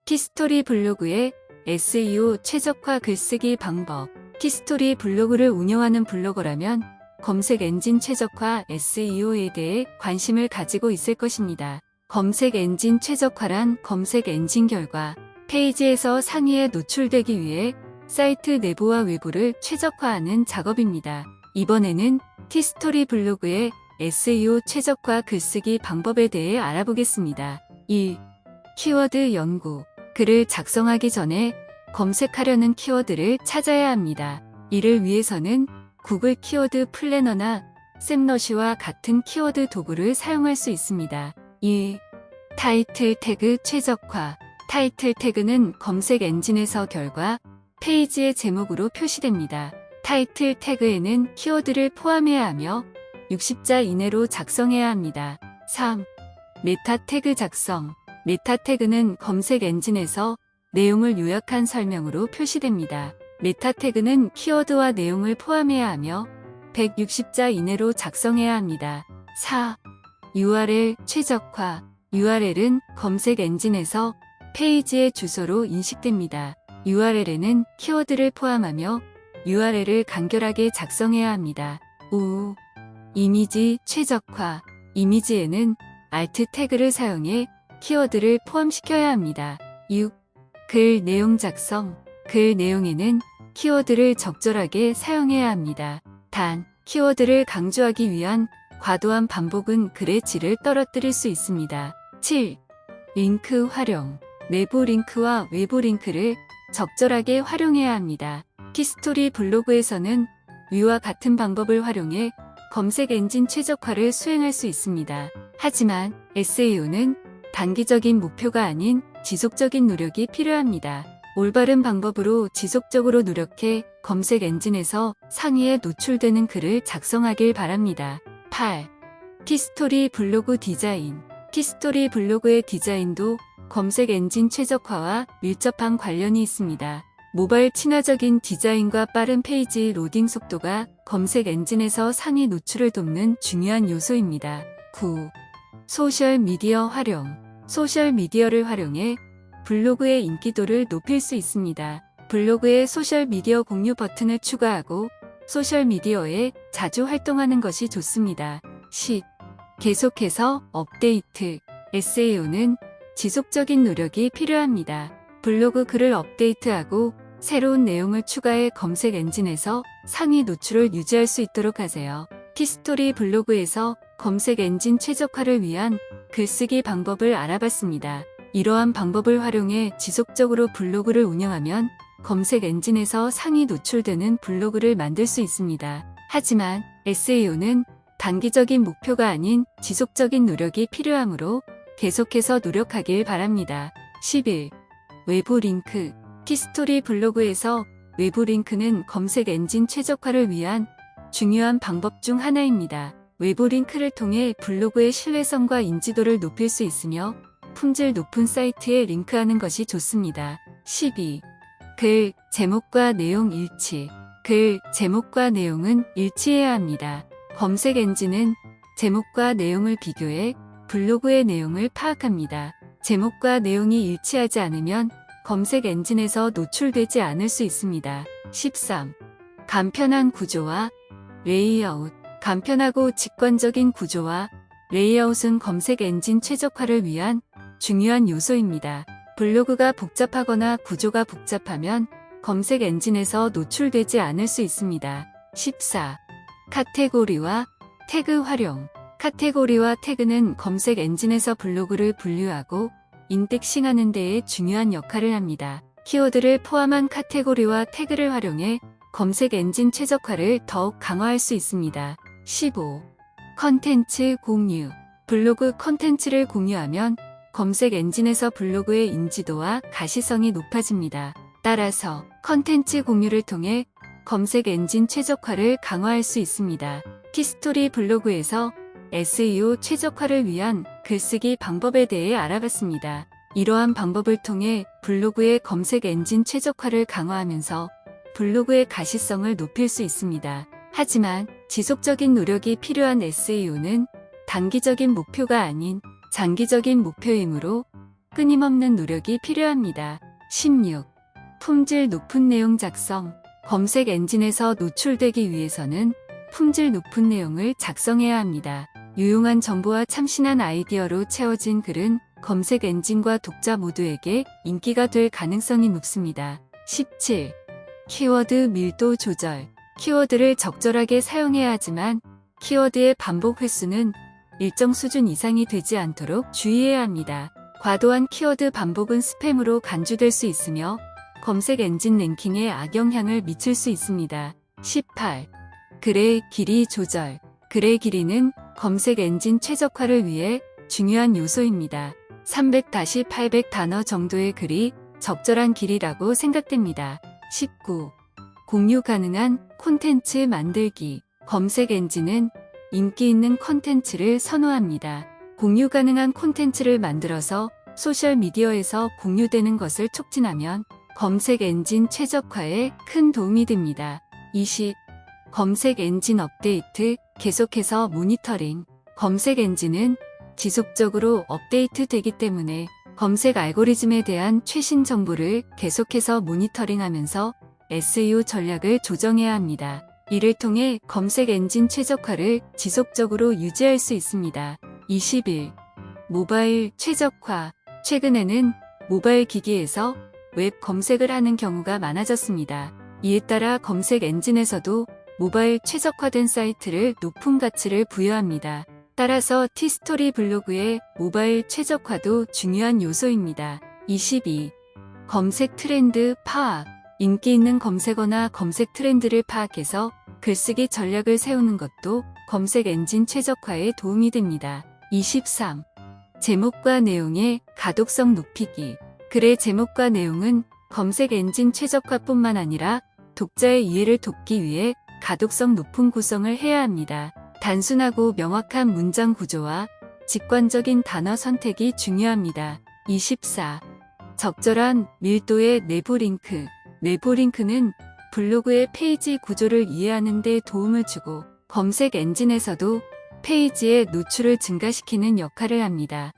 티스토리 블로그의 SEO 최적화 글쓰기 방법. 티스토리 블로그를 운영하는 블로거라면 검색 엔진 최적화 SEO에 대해 관심을 가지고 있을 것입니다. 검색 엔진 최적화란 검색 엔진 결과 페이지에서 상위에 노출되기 위해 사이트 내부와 외부를 최적화하는 작업입니다. 이번에는 티스토리 블로그의 SEO 최적화 글쓰기 방법에 대해 알아보겠습니다. 1. 키워드 연구. 글을 작성하기 전에 검색하려는 키워드를 찾아야 합니다. 이를 위해서는 구글 키워드 플래너나 샘러시와 같은 키워드 도구를 사용할 수 있습니다. 2. 타이틀 태그 최적화. 타이틀 태그는 검색 엔진에서 결과 페이지의 제목으로 표시됩니다. 타이틀 태그에는 키워드를 포함해야 하며 60자 이내로 작성해야 합니다. 3. 메타 태그 작성. 메타 태그는 검색 엔진에서 내용을 요약한 설명으로 표시됩니다. 메타 태그는 키워드와 내용을 포함해야 하며 160자 이내로 작성해야 합니다. 4. URL 최적화. URL은 검색 엔진에서 페이지의 주소로 인식됩니다. URL에는 키워드를 포함하며 URL을 간결하게 작성해야 합니다. 5. 이미지 최적화. 이미지에는 Alt 태그를 사용해 키워드를 포함시켜야 합니다. 6. 글 내용 작성. 글 내용에는 키워드를 적절하게 사용해야 합니다. 단, 키워드를 강조하기 위한 과도한 반복은 글의 질을 떨어뜨릴 수 있습니다. 7. 링크 활용. 내부 링크와 외부 링크를 적절하게 활용해야 합니다. 티스토리 블로그에서는 위와 같은 방법을 활용해 검색 엔진 최적화를 수행할 수 있습니다. 하지만 SEO는 단기적인 목표가 아닌 지속적인 노력이 필요합니다. 올바른 방법으로 지속적으로 노력해 검색 엔진에서 상위에 노출되는 글을 작성하길 바랍니다. 8. 티스토리 블로그 디자인. 티스토리 블로그의 디자인도 검색 엔진 최적화와 밀접한 관련이 있습니다. 모바일 친화적인 디자인과 빠른 페이지 로딩 속도가 검색 엔진에서 상위 노출을 돕는 중요한 요소입니다. 9. 소셜 미디어 활용. 소셜 미디어를 활용해 블로그의 인기도를 높일 수 있습니다. 블로그에 소셜 미디어 공유 버튼을 추가하고 소셜 미디어에 자주 활동하는 것이 좋습니다. 10. 계속해서 업데이트. SEO는 지속적인 노력이 필요합니다. 블로그 글을 업데이트하고 새로운 내용을 추가해 검색 엔진에서 상위 노출을 유지할 수 있도록 하세요. 티스토리 블로그에서 검색 엔진 최적화를 위한 글쓰기 방법을 알아봤습니다. 이러한 방법을 활용해 지속적으로 블로그를 운영하면 검색 엔진에서 상위 노출되는 블로그를 만들 수 있습니다. 하지만 SEO는 단기적인 목표가 아닌 지속적인 노력이 필요하므로 계속해서 노력하길 바랍니다. 11. 외부 링크. 티스토리 블로그에서 외부 링크는 검색 엔진 최적화를 위한 중요한 방법 중 하나입니다. 외부 링크를 통해 블로그의 신뢰성과 인지도를 높일 수 있으며 품질 높은 사이트에 링크하는 것이 좋습니다. 12. 글, 제목과 내용 일치. 글, 제목과 내용은 일치해야 합니다. 검색 엔진은 제목과 내용을 비교해 블로그의 내용을 파악합니다. 제목과 내용이 일치하지 않으면 검색 엔진에서 노출되지 않을 수 있습니다. 13. 간편한 구조와 레이아웃. 간편하고 직관적인 구조와 레이아웃은 검색 엔진 최적화를 위한 중요한 요소입니다. 블로그가 복잡하거나 구조가 복잡하면 검색 엔진에서 노출되지 않을 수 있습니다. 14. 카테고리와 태그 활용. 카테고리와 태그는 검색 엔진에서 블로그를 분류하고 인덱싱하는 데에 중요한 역할을 합니다. 키워드를 포함한 카테고리와 태그를 활용해 검색 엔진 최적화를 더욱 강화할 수 있습니다. 15. 컨텐츠 공유. 블로그 컨텐츠를 공유하면 검색 엔진에서 블로그의 인지도와 가시성이 높아집니다. 따라서 컨텐츠 공유를 통해 검색 엔진 최적화를 강화할 수 있습니다. 티스토리 블로그에서 SEO 최적화를 위한 글쓰기 방법에 대해 알아봤습니다. 이러한 방법을 통해 블로그의 검색 엔진 최적화를 강화하면서 블로그의 가시성을 높일 수 있습니다. 하지만 지속적인 노력이 필요한 SEO는 단기적인 목표가 아닌 장기적인 목표이므로 끊임없는 노력이 필요합니다. 16. 품질 높은 내용 작성. 검색 엔진에서 노출되기 위해서는 품질 높은 내용을 작성해야 합니다. 유용한 정보와 참신한 아이디어로 채워진 글은 검색 엔진과 독자 모두에게 인기가 될 가능성이 높습니다. 17. 키워드 밀도 조절. 키워드를 적절하게 사용해야 하지만 키워드의 반복 횟수는 일정 수준 이상이 되지 않도록 주의해야 합니다. 과도한 키워드 반복은 스팸으로 간주될 수 있으며 검색 엔진 랭킹에 악영향을 미칠 수 있습니다. 18. 글의 길이 조절. 글의 길이는 검색 엔진 최적화를 위해 중요한 요소입니다. 300-800 단어 정도의 글이 적절한 길이라고 생각됩니다. 19. 공유 가능한 콘텐츠 만들기. 검색 엔진은 인기 있는 콘텐츠를 선호합니다. 공유 가능한 콘텐츠를 만들어서 소셜미디어에서 공유되는 것을 촉진하면 검색 엔진 최적화에 큰 도움이 됩니다. 20. 검색 엔진 업데이트, 계속해서 모니터링. 검색 엔진은 지속적으로 업데이트 되기 때문에 검색 알고리즘에 대한 최신 정보를 계속해서 모니터링하면서 SEO 전략을 조정해야 합니다. 이를 통해 검색 엔진 최적화를 지속적으로 유지할 수 있습니다. 21. 모바일 최적화. 최근에는 모바일 기기에서 웹 검색을 하는 경우가 많아졌습니다. 이에 따라 검색 엔진에서도 모바일 최적화된 사이트를 높은 가치를 부여합니다. 따라서 티스토리 블로그의 모바일 최적화도 중요한 요소입니다. 22. 검색 트렌드 파악. 인기 있는 검색어나 검색 트렌드를 파악해서 글쓰기 전략을 세우는 것도 검색 엔진 최적화에 도움이 됩니다. 23. 제목과 내용의 가독성 높이기. 글의 제목과 내용은 검색 엔진 최적화뿐만 아니라 독자의 이해를 돕기 위해 가독성 높은 구성을 해야 합니다. 단순하고 명확한 문장 구조와 직관적인 단어 선택이 중요합니다. 24. 적절한 밀도의 내부 링크. 내부 링크는 블로그의 페이지 구조를 이해하는 데 도움을 주고 검색 엔진에서도 페이지의 노출을 증가시키는 역할을 합니다.